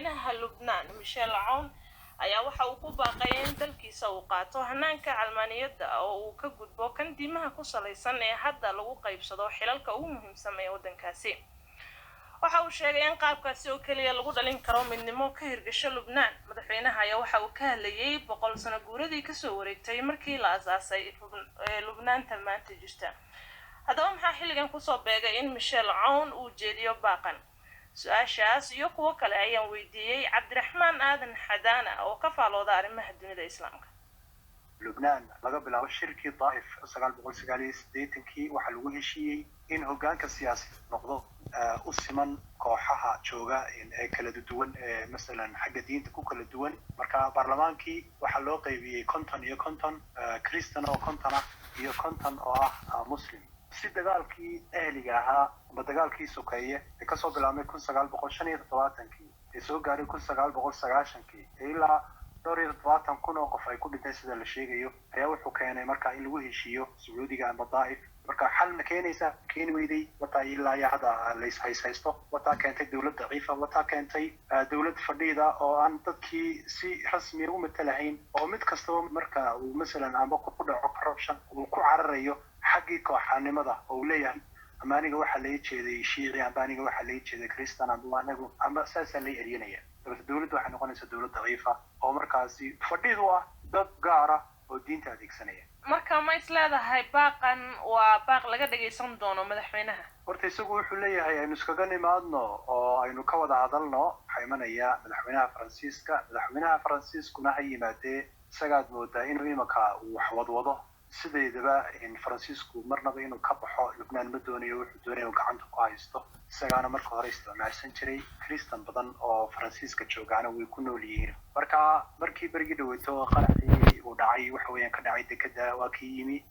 madaxweynaha Lubnaan Michel Aoun ayaa waxa uu ku baaqay in dalkiisa uu qaato hanaanka calmaaniyadda oo uu ka gudbo kan diimaha ku salaysan ee hadda lagu qaybsado xilalka ugu muhiimsan ee waddankaasi. waxa uu sheegay in qaabkaasi oo kaliya lagu dhalin karo midnimo ka hirgasho Lubnaan. madaxweynaha ayaa waxa uu ka hadlayay 100 sano guuradii ka soo wareegtay markii la aasaasay Lubnaanta maanta jirta. haddaba maxaa xilligan ku soo beegay in Michel Aoun uu jeediyo baaqan? su-aashaas iyo kuwo kale ayaan weydiiyey Cabdiraxmaan Aadan Xadaana oo ka faalooda arrimaha dunida Islaamka. Lubnaan laga bilaabo shirkii Daa'if 1989 waxa lagu heshiiyey in hoggaanka siyaasiga noqdo u siman kooxaha jooga ee kala duwan ee masalan xagga diinta ku kala duwan. marka baarlamaankii waxa loo qaybiyey 50 iyo 50 Kristan oo 50 iyo 50 oo ah Muslim. si dagaalkii ahliga ahaa ama dagaalkii sokeeye ee ka soo bilaabmay 1975 ee soo gaaray 1990 ilaa 27,000 oo qof ay ku dhintay sida la sheegayo ayaa wuxuu keenay marka in lagu heshiiyo Sacuudiga ama Daa'if. marka xal ma keenaysa keeni weyday wataa ilaa ya hada la haysto wataa keentay dawlad daciifa wataa keentay dawlad fadhiida oo aan dadkii si rasmi u matalahayn oo mid kastaba marka uu masalan ama ku dhaco corruption uu ku cararayo xaqii kooxanimada oo leeyahay ama aniga waxa la jeeday Shiici ama aniga waxa la jeeday Kristaan ama saasa la eryanaya. dawladdu waxay noqonaysaa dawlad daciifa oo markaasi fadhiidu ah dad gaar ah oo diinta adeegsanaya. marka ma isleedahay baaqan waa baaq laga dhageysan doono madaxweynaha? horta isagu wuxuu leeyahay aynu iskaga nimaadno oo aynu ka wada hadalno. waxaa imanaya madaxweynaha Faransiiskuna ha yimaadee isagaad moodaa inuu imaka wax wadwado sideedaba in Faransiisku marnaba inuu ka baxo Lubnaan ma doonayo. wuxuu doonaya inuu gacanta ku haysto isagaana marka hore isticmaalsan jiray Kristan badan oo Faransiiska joogaana way ku nool yihiin. markii berigi dhaweyto qaraxii uu dhacay waxa weeyaan ka dhacay dekada waa kii yimi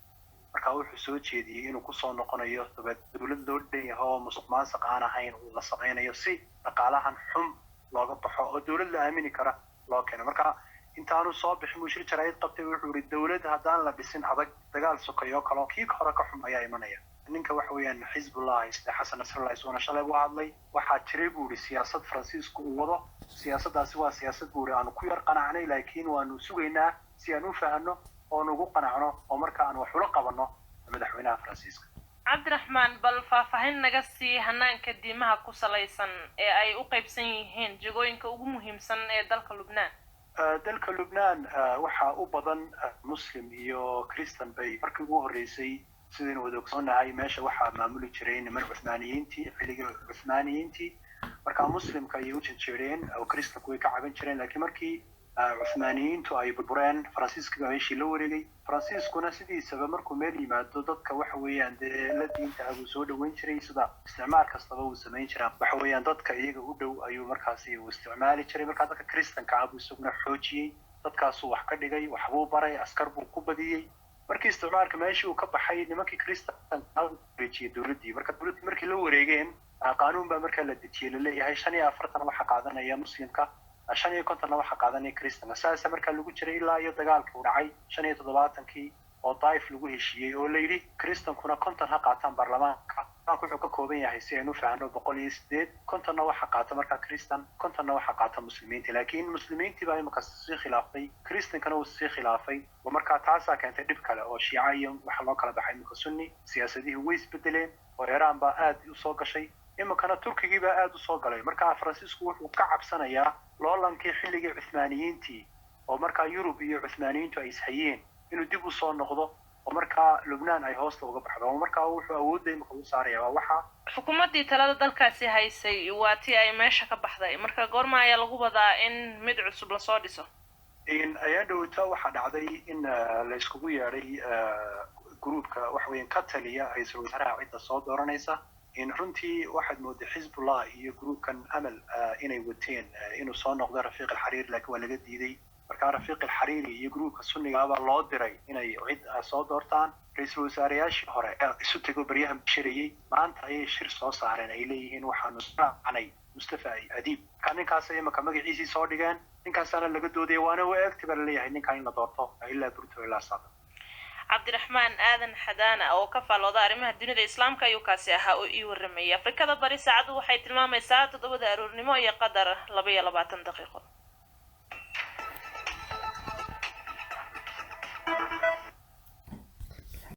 marka wuxuu soo jeediyey inuu ku soo noqonayo dawlad loo dhanyahay oo musuqmaasuq aan ahayn uu la samaynayo si dhaqaalahan xun looga baxo oo dawlad la aamini kara loo keeno. marka intaanu soo bixin mushir jaraa'id qabtay wuxuu yiri dawlad haddaan la dhisin adag dagaal sokeeyo kale kii hore ka xum ayaa imanaya. ninka waxa weeyaan Xisbullah isla Xasan Nasrallah isoo shalay u hadlay waxa jiray buu siyaasad Faransiisku uu wado. siyaasadaasi waa siyaasad buu aan ku yar qanacnay laakiin waanu sugaynaa si aan u fahanno oo nagu qanacno oo marka aan wax ula qabanno madaxweynaha Faransiiska. Cabdiraxmaan bal faahfaahin naga sii hanaanka diimaha ku salaysan ee ay u qaybsan yihiin jagooyinka ugu muhiimsan ee dalka Lubnaan. dalka Lubnaan waxa u badan Muslim iyo Kristan bay markii ugu horeysay sideen wada ogsoonahay meesha waxa maamuli jiray niman Cuthmaaniyiintii marka Muslimka ay u jeedeen oo Kristanku way ka caban jireen laakiin markii Cuthmaaniyiintu ay burbureen Faransiiska meeshii la wareegay. Faransiiskuna sidiisaba markuu meel yimaado dadka waxa weeyaan la diinta uu soo dhaweyn jiray sida isticmaar kastaba uu sameyn jiray waxa weeyaan dadka iyaga u dhow ayuu markaasi u isticmaali jiray. marka dadka Kristanka ah uu isaguna xoojiyay dadkaas wax ka dhigay wax buu baray askar buu ku badiyay. markii isticmaalka meeshii uu ka baxay nimankii Kristanka ah reejiyay dawladdii markii la wareegeen qaanuun baa markaa la dejiyay la leeyahay 45 waxa qaadanaya Muslimka 55 waxa qaadanaya Kristanka. saasa markaa lagu jiray ilaa iyo dagaalkii u dhacay 75kii oo Daa'if lagu heshiiyey oo la yiri Kristankuna 50 ha qaataan baarlamaanka. wuxuu ka kooban yahay si aynu fahanno 108 50 waxa qaata markaa Kristan 50 waxa qaata Muslimiinta. laakiin Muslimiintii baa imaka si khilaafay Kristankana uu si khilaafay oo markaa taasa keentay dhib kale oo Shiica iyo waxa loo kala baxay imaka Sunni. siyaasadihii way isbedeleen oo Iran baa aad u soo gashay imikana Turkiga baa aad u soo galay. marka Faransiisku wuxuu ka cabsanayaa loolankii xilligii Cuthmaaniyiintii oo marka Yurub iyo Cuthmaaniyiintu ay ishayeen inuu dib u soo noqdo oo marka Lubnaan ay hoosta uga baxdo oo marka wuxuu awooday inuu saarayo waxa xukuumadii talada dalkaasi haysay waatii ay meesha ka baxday. marka goorma ayaa lagu wadaa in mid cusub la soo dhiso? ayaa dhawata waxa dhacday in la iskugu yeeray groupka wax weyn ka taliya ay soo wasaaraha cidda soo dooranaysa. in runtii waxaad moodaa Xisbullah iyo groupkan Amal inay wateen inuu soo noqdo Rafiiq al-Hariri laakiin waa laga diiday. marka Rafiiq al-Hariri iyo groupka Sunniga baa loo diray inay cid soo doortaan. ra'iisul wasaarayaashii hore isu tago baryahan shirayay maanta ay shir soo saareen ay leeyihiin waxaanu raacnay Mustafa Adiib. ninkaas ay marka magaciisii soo dhigeen ninkaasana laga dooday waana u eegtay baa leeyahay ninka in la doorto ilaa burto ilaa sabab. cabdiraxmaan aadan xadaana oo ka faalooda arrimaha dunida islaamka ayuu kaasi ahaa oo ii waramayay. Afrikada Bari saacadu waxay tilmaamaysaa 7 aroornimo iyo qadar 22 daqiiqo.